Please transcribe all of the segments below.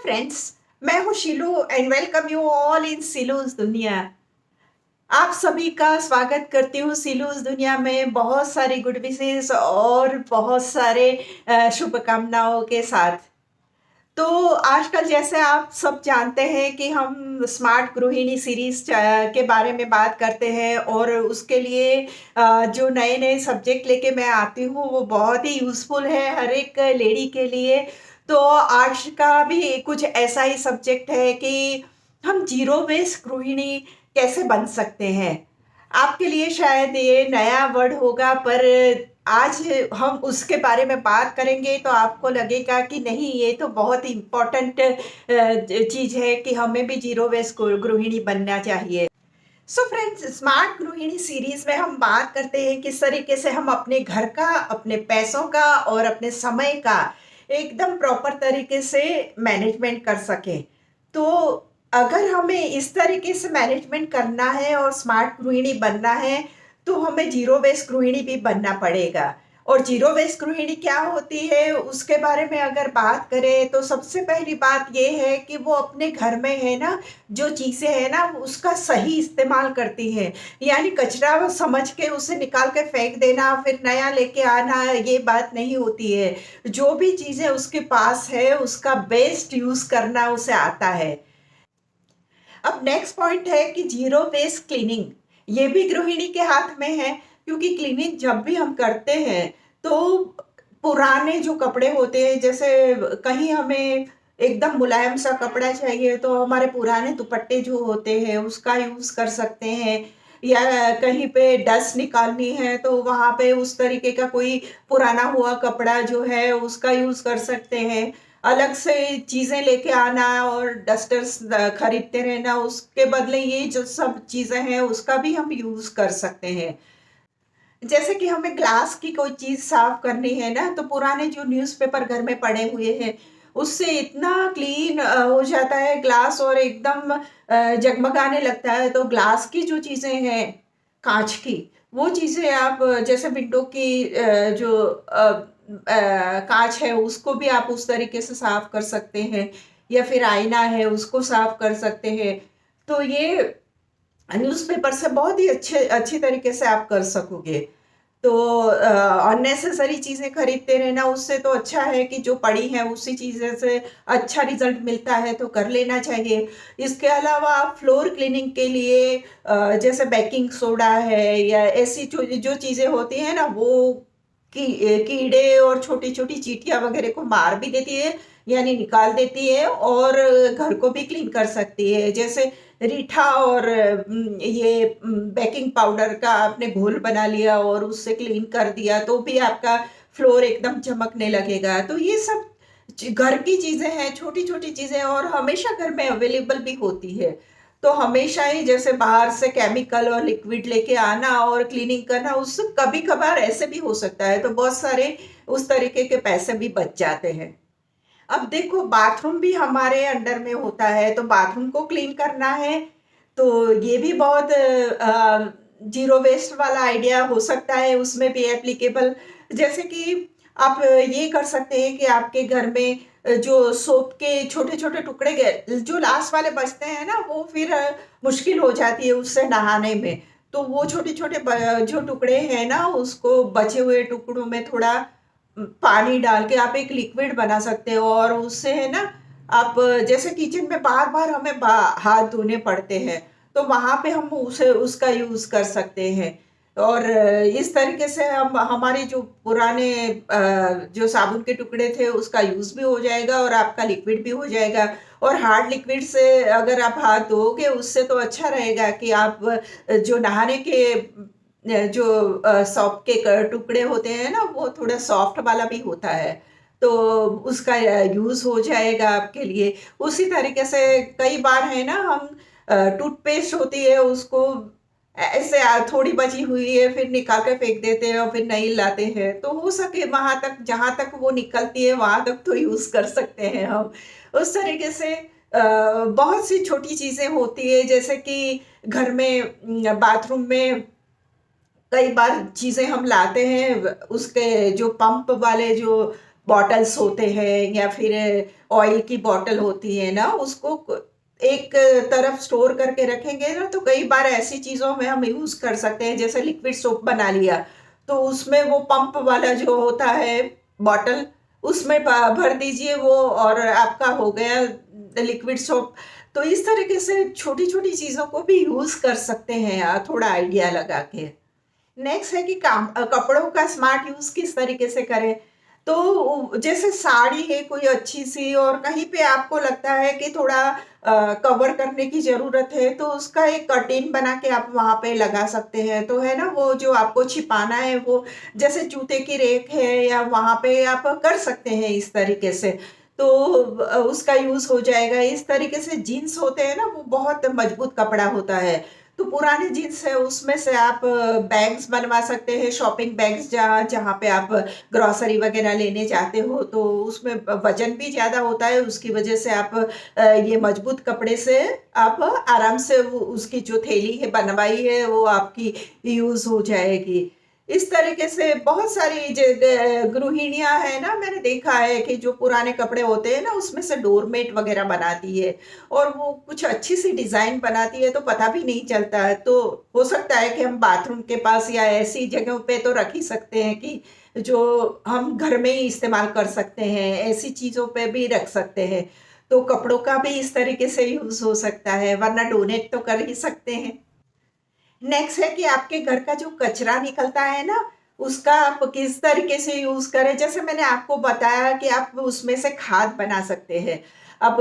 Friends, मैं हूँ Sheelu and welcome you all in सिलूस दुनिया। आप सभी का स्वागत करती हूँ सिलूस दुनिया में बहुत सारी गुड विशेस और बहुत सारे शुभकामनाओं के साथ। तो आजकल जैसे आप सब जानते हैं कि हम स्मार्ट गृहिणी सीरीज के बारे में बात करते हैं और उसके लिए जो नए नए सब्जेक्ट लेके मैं आती हूँ वो बहुत ही यूज़फुल है हर एक लेडी के लिए। तो आज का भी कुछ ऐसा ही सब्जेक्ट है कि हम जीरो वेस्ट गृहिणी कैसे बन सकते हैं। आपके लिए शायद ये नया वर्ड होगा, पर आज हम उसके बारे में बात करेंगे तो आपको लगेगा कि नहीं, ये तो बहुत इम्पोर्टेंट चीज़ है कि हमें भी जीरो वेस्ट गृहिणी बनना चाहिए। सो फ्रेंड्स, स्मार्ट गृहिणी सीरीज में हम बात करते हैं किस तरीके से हम अपने घर का, अपने पैसों का और अपने समय का एकदम प्रॉपर तरीके से मैनेजमेंट कर सकें। तो अगर हमें इस तरीके से मैनेजमेंट करना है और स्मार्ट गृहिणी बनना है तो हमें जीरो वेस्ट गृहिणी भी बनना पड़ेगा। और जीरो वेस्ट गृहिणी क्या होती है उसके बारे में अगर बात करें तो सबसे पहली बात ये है कि वो अपने घर में है ना, जो चीज़ें हैं ना उसका सही इस्तेमाल करती है। यानी कचरा समझ के उसे निकाल के फेंक देना फिर नया लेके आना, ये बात नहीं होती है। जो भी चीज़ें उसके पास है उसका बेस्ट यूज़ करना उसे आता है। अब नेक्स्ट पॉइंट है कि जीरो वेस्ट क्लीनिंग। ये भी गृहिणी के हाथ में है, क्योंकि क्लीनिंग जब भी हम करते हैं तो पुराने जो कपड़े होते हैं, जैसे कहीं हमें एकदम मुलायम सा कपड़ा चाहिए तो हमारे पुराने दुपट्टे जो होते हैं उसका यूज़ कर सकते हैं। या कहीं पे डस्ट निकालनी है तो वहाँ पे उस तरीके का कोई पुराना हुआ कपड़ा जो है उसका यूज़ कर सकते हैं। अलग से चीज़ें लेके आना और डस्टर्स खरीदते रहना, उसके बदले ये जो सब चीज़ें हैं उसका भी हम यूज़ कर सकते हैं। जैसे कि हमें ग्लास की कोई चीज़ साफ करनी है ना, तो पुराने जो न्यूज़पेपर घर में पड़े हुए हैं उससे इतना क्लीन हो जाता है ग्लास और एकदम जगमगाने लगता है। तो ग्लास की जो चीज़ें हैं, कांच की, वो चीज़ें आप जैसे विंडो की जो कांच है उसको भी आप उस तरीके से साफ कर सकते हैं, या फिर आईना है उसको साफ कर सकते हैं। तो ये न्यूज़पेपर से बहुत ही अच्छी तरीके से आप कर सकोगे। तो अननेसेसरी चीज़ें खरीदते रहना उससे तो अच्छा है कि जो पड़ी हैं उसी चीज़ें से अच्छा रिजल्ट मिलता है तो कर लेना चाहिए। इसके अलावा आप फ्लोर क्लीनिंग के लिए जैसे बेकिंग सोडा है या ऐसी जो जो चीज़ें होती हैं ना, वो कीड़े और छोटी-छोटी चींटियाँ वगैरह को मार भी देती है, यानी निकाल देती है और घर को भी क्लीन कर सकती है। जैसे रीठा और ये बेकिंग पाउडर का आपने घोल बना लिया और उससे क्लीन कर दिया तो भी आपका फ्लोर एकदम चमकने लगेगा। तो ये सब घर की चीज़ें हैं, छोटी-छोटी चीज़ें, और हमेशा घर में अवेलेबल भी होती है। तो हमेशा ही जैसे बाहर से केमिकल और लिक्विड लेके आना और क्लीनिंग करना, उससे कभी-कभार ऐसे भी हो सकता है, तो बहुत सारे उस तरीके के पैसे भी बच जाते हैं। अब देखो, बाथरूम भी हमारे अंडर में होता है, तो बाथरूम को क्लीन करना है, तो ये भी बहुत ज़ीरो वेस्ट वाला आइडिया हो सकता है, उसमें भी एप्लीकेबल। जैसे कि आप ये कर सकते हैं कि आपके घर में जो सोप के छोटे-छोटे टुकड़े जो लास्ट वाले बचते हैं ना, वो फिर मुश्किल हो जाती है उससे नहाने में। तो वो छोटे-छोटे जो टुकड़े हैं ना, उसको बचे हुए टुकड़ों में थोड़ा पानी डाल के आप एक लिक्विड बना सकते हो और उससे है ना, आप जैसे किचन में बार-बार हमें हाथ धोने पड़ते हैं, तो वहाँ पे हम उसे उसका यूज़ कर सकते हैं। और इस तरीके से हम हमारे जो पुराने जो साबुन के टुकड़े थे उसका यूज़ भी हो जाएगा और आपका लिक्विड भी हो जाएगा। और हार्ड लिक्विड से अगर आप हाथ धोओगे उससे तो अच्छा रहेगा कि आप जो नहाने के जो सॉप के टुकड़े होते हैं ना, वो थोड़ा सॉफ्ट वाला भी होता है, तो उसका यूज़ हो जाएगा आपके लिए। उसी तरीके से कई बार है ना, हम टूथपेस्ट होती है उसको ऐसे थोड़ी बची हुई है फिर निकाल के फेंक देते हैं और फिर नई लाते हैं, तो हो सके वहाँ तक, जहाँ तक वो निकलती है वहाँ तक तो यूज़ कर सकते हैं हम। उस तरीके से बहुत सी छोटी चीज़ें होती है, जैसे कि घर में बाथरूम में कई बार चीज़ें हम लाते हैं, उसके जो पंप वाले जो बॉटल्स होते हैं या फिर ऑयल की बॉटल होती है ना, उसको एक तरफ स्टोर करके रखेंगे ना, तो कई बार ऐसी चीज़ों में हम यूज़ कर सकते हैं। जैसे लिक्विड सोप बना लिया, तो उसमें वो पंप वाला जो होता है बॉटल, उसमें भर दीजिए वो, और आपका हो गया लिक्विड सोप। तो इस तरीके से छोटी छोटी चीज़ों को भी यूज़ कर सकते हैं, थोड़ा आइडिया लगा के। नेक्स्ट है कि कपड़ों का स्मार्ट यूज़ किस तरीके से करें। तो जैसे साड़ी है कोई अच्छी-सी, और कहीं पे आपको लगता है कि थोड़ा कवर करने की ज़रूरत है, तो उसका एक कर्टेन बना के आप वहाँ पे लगा सकते हैं। तो है ना, वो जो आपको छिपाना है, वो जैसे जूते की रेक है या वहाँ पे आप कर सकते हैं इस तरीके से। तो उसका यूज़ हो जाएगा। इस तरीके से जीन्स होते हैं ना, वो बहुत मजबूत कपड़ा होता है। तो पुराने जीन्स है, उसमें से आप बैग्स बनवा सकते हैं, शॉपिंग बैग्स, जहाँ जहाँ पे आप ग्रोसरी वगैरह लेने जाते हो, तो उसमें वज़न भी ज़्यादा होता है, उसकी वजह से आप ये मजबूत कपड़े से आप आराम से वो उसकी जो थैली है बनवाई है, वो आपकी यूज़ हो जाएगी। इस तरीके से बहुत सारी गृहिणियाँ हैं ना, मैंने देखा है कि जो पुराने कपड़े होते हैं ना, उसमें से डोरमेट वगैरह बनाती है, और वो कुछ अच्छी-सी डिज़ाइन बनाती है, तो पता भी नहीं चलता है। तो हो सकता है कि हम बाथरूम के पास या ऐसी जगहों पे तो रख ही सकते हैं कि जो हम घर में ही इस्तेमाल कर सकते हैं, ऐसी चीज़ों पे भी रख सकते हैं। तो कपड़ों का भी इस तरीके से यूज़ हो सकता है, वरना डोनेट तो कर ही सकते हैं। नेक्स्ट है कि आपके घर का जो कचरा निकलता है ना, उसका आप किस तरीके से यूज़ करें। जैसे मैंने आपको बताया कि आप उसमें से खाद बना सकते हैं। अब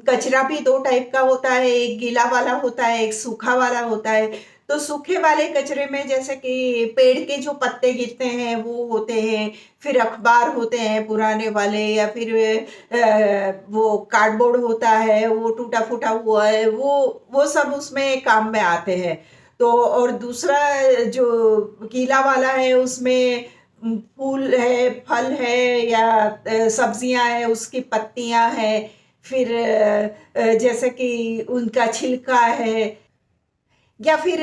कचरा भी 2 टाइप का होता है, एक गीला वाला होता है, एक सूखा वाला होता है। तो सूखे वाले कचरे में जैसे कि पेड़ के जो पत्ते गिरते हैं, वो होते हैं, फिर अखबार होते हैं पुराने वाले, या फिर वो कार्डबोर्ड होता है, वो टूटा-फूटा हुआ है, वो सब उसमें काम में आते हैं। तो और दूसरा जो गीला वाला है, उसमें फूल है, फल है, या सब्जियां हैं, उसकी पत्तियां हैं, फिर जैसे कि उनका छिलका है, या फिर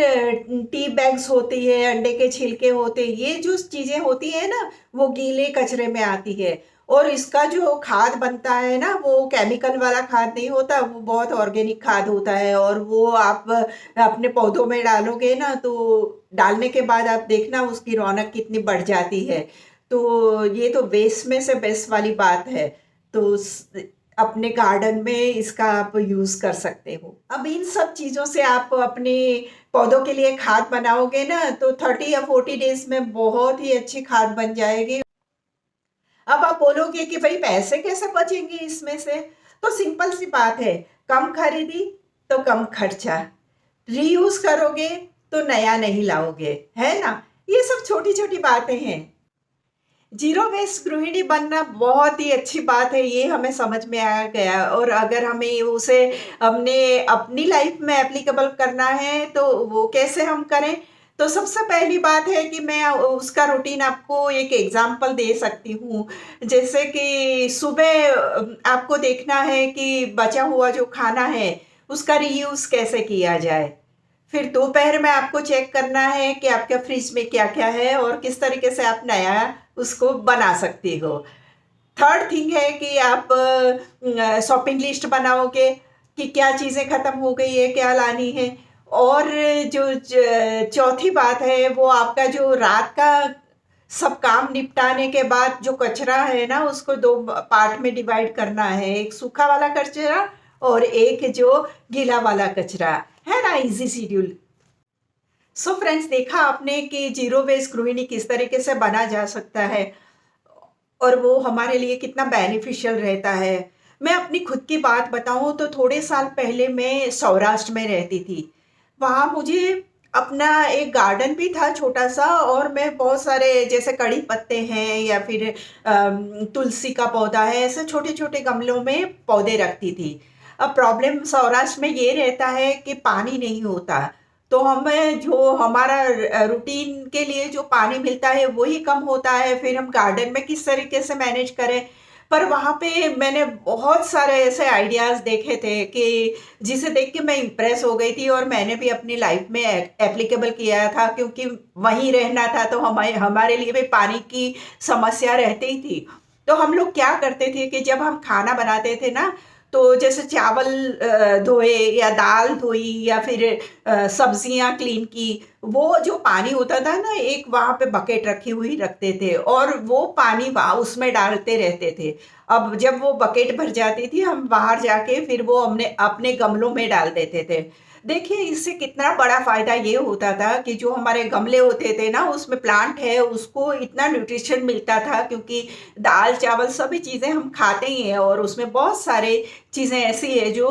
टी बैग्स होती है, अंडे के छिलके होते हैं, ये जो चीज़ें होती हैं ना, वो गीले कचरे में आती है। और इसका जो खाद बनता है ना, वो केमिकल वाला खाद नहीं होता, वो बहुत ऑर्गेनिक खाद होता है, और वो आप अपने पौधों में डालोगे ना, तो डालने के बाद आप देखना उसकी रौनक कितनी बढ़ जाती है। तो ये तो बेस्ट में से बेस्ट वाली बात है। तो अपने गार्डन में इसका आप यूज़ कर सकते हो। अब इन सब चीज़ों से आप अपने पौधों के लिए खाद बनाओगे ना, तो 30 या 40 डेज़ में बहुत ही अच्छी खाद बन जाएगी। अब आप बोलोगे कि भई पैसे कैसे बचेंगे इसमें से? तो सिंपल सी बात है, कम खरीदी तो कम खर्चा, रीयूज़ करोगे तो नया नहीं लाओगे, है ना? ये सब छोटी-छोटी बातें हैं। जीरो वेस्ट गृहिणी बनना बहुत ही अच्छी बात है, ये हमें समझ में आ गया, और अगर हमें उसे हमने अपनी लाइफ में एप्लीकेबल करना है, तो वो कैसे हम करें? तो सबसे पहली बात है कि मैं उसका रूटीन आपको एक एग्ज़ाम्पल दे सकती हूँ। जैसे कि सुबह आपको देखना है कि बचा हुआ जो खाना है, उसका रीयूज़ कैसे किया जाए। फिर दोपहर में आपको चेक करना है कि आपके फ्रिज में क्या-क्या है, और किस तरीके से आप नया उसको बना सकती हो। थर्ड थिंग है कि आप शॉपिंग लिस्ट बनाओगे कि क्या चीज़ें ख़त्म हो गई है, क्या लानी है। और जो चौथी बात है, वो आपका जो रात का सब काम निपटाने के बाद जो कचरा है ना, उसको 2 पार्ट में डिवाइड करना है। एक सूखा वाला कचरा और एक जो गीला वाला कचरा, है ना? Easy schedule. सो फ्रेंड्स, देखा आपने कि जीरो वेस्ट गृहिणी किस तरीके से बना जा सकता है, और वो हमारे लिए कितना बेनिफिशियल रहता है। मैं अपनी खुद की बात बताऊँ, तो थोड़े साल पहले मैं सौराष्ट्र में रहती थी। वहाँ मुझे अपना एक गार्डन भी था छोटा-सा, और मैं बहुत सारे जैसे कड़ी पत्ते हैं, या फिर तुलसी का पौधा है, ऐसे छोटे-छोटे गमलों में पौधे रखती थी। अब प्रॉब्लम सौराष्ट्र में ये रहता है कि पानी नहीं होता। तो हमें जो हमारा रूटीन के लिए जो पानी मिलता है, वही कम होता है, फिर हम गार्डन में किस तरीके से मैनेज करें। पर वहाँ पे मैंने बहुत सारे ऐसे आइडियाज़ देखे थे कि जिसे देख के मैं इम्प्रेस हो गई थी, और मैंने भी अपनी लाइफ में एप्लीकेबल किया था, क्योंकि वहीं रहना था, तो हमारे हमारे लिए भी पानी की समस्या रहती ही थी। तो हम लोग क्या करते थे कि जब हम खाना बनाते थे ना, तो जैसे चावल धोए या दाल धोई या फिर सब्जियां क्लीन की, वो जो पानी होता था ना, एक वहाँ पे बकेट रखी हुई रखते थे और वो पानी वहाँ उसमें डालते रहते थे। अब जब वो बकेट भर जाती थी, हम बाहर जाके फिर वो हमने अपने गमलों में डाल देते थे। देखिए, इससे कितना बड़ा फ़ायदा ये होता था कि जो हमारे गमले होते थे ना, उसमें प्लांट है, उसको इतना न्यूट्रिशन मिलता था, क्योंकि दाल, चावल सभी चीज़ें हम खाते ही हैं और उसमें बहुत सारे चीज़ें ऐसी है जो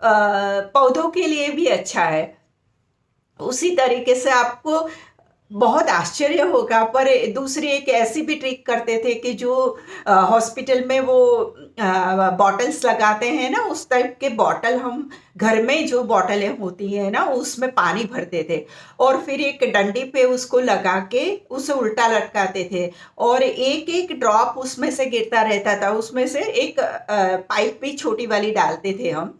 पौधों के लिए भी अच्छा है। उसी तरीके से आपको बहुत आश्चर्य होगा, पर दूसरी एक ऐसी भी ट्रिक करते थे कि जो हॉस्पिटल में वो बॉटल्स लगाते हैं ना, उस टाइप के बॉटल हम घर में जो बॉटलें होती हैं ना, उसमें पानी भरते थे और फिर एक डंडी पे उसको लगा के उसे उल्टा लटकाते थे और एक-एक ड्रॉप उसमें से गिरता रहता था। उसमें से एक पाइप भी छोटी वाली डालते थे हम।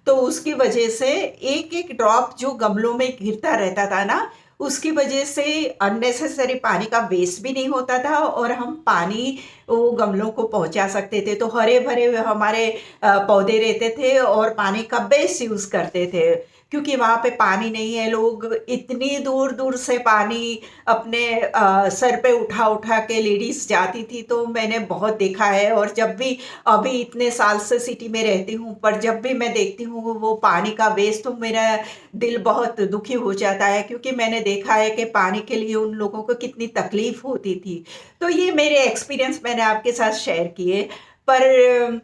तो उसकी वजह से एक-एक ड्रॉप जो गमलों में गिरता रहता था ना, उसकी वजह से अननेसेसरी पानी का वेस्ट भी नहीं होता था और हम पानी वो गमलों को पहुंचा सकते थे, तो हरे भरे हमारे पौधे रहते थे और पानी का बेस्ट यूज करते थे, क्योंकि वहां पे पानी नहीं है। लोग इतनी दूर दूर से पानी अपने सर पे उठा उठा के लेडीज जाती थी, तो मैंने बहुत देखा है। और जब भी अभी इतने साल से सिटी में रहती हूँ, पर जब भी मैं देखती हूँ वो पानी का वेस्ट, तो मेरा दिल बहुत दुखी हो जाता है, क्योंकि मैंने देखा है कि पानी के लिए उन लोगों को कितनी तकलीफ होती थी। तो ये मेरे एक्सपीरियंस मैंने आपके साथ शेयर किए। पर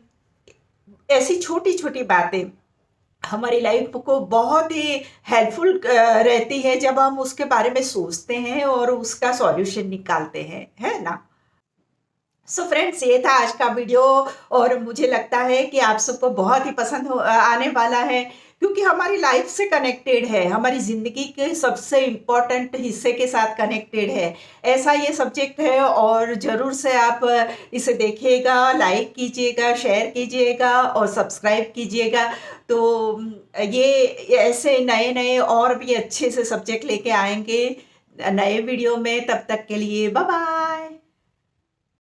ऐसी छोटी-छोटी बातें हमारी लाइफ को बहुत ही हेल्पफुल रहती है, जब हम उसके बारे में सोचते हैं और उसका सॉल्यूशन निकालते हैं, है ना? सो फ्रेंड्स, ये था आज का वीडियो और मुझे लगता है कि आप सबको बहुत ही पसंद आने वाला है, क्योंकि हमारी लाइफ से कनेक्टेड है, हमारी ज़िंदगी के सबसे इम्पोर्टेंट हिस्से के साथ कनेक्टेड है। ऐसा ये सब्जेक्ट है और ज़रूर से आप इसे देखिएगा, लाइक कीजिएगा, शेयर कीजिएगा और सब्सक्राइब कीजिएगा। तो ये ऐसे नए-नए और भी अच्छे से सब्जेक्ट लेके आएँगे नए वीडियो में। तब तक के लिए बाय बाय।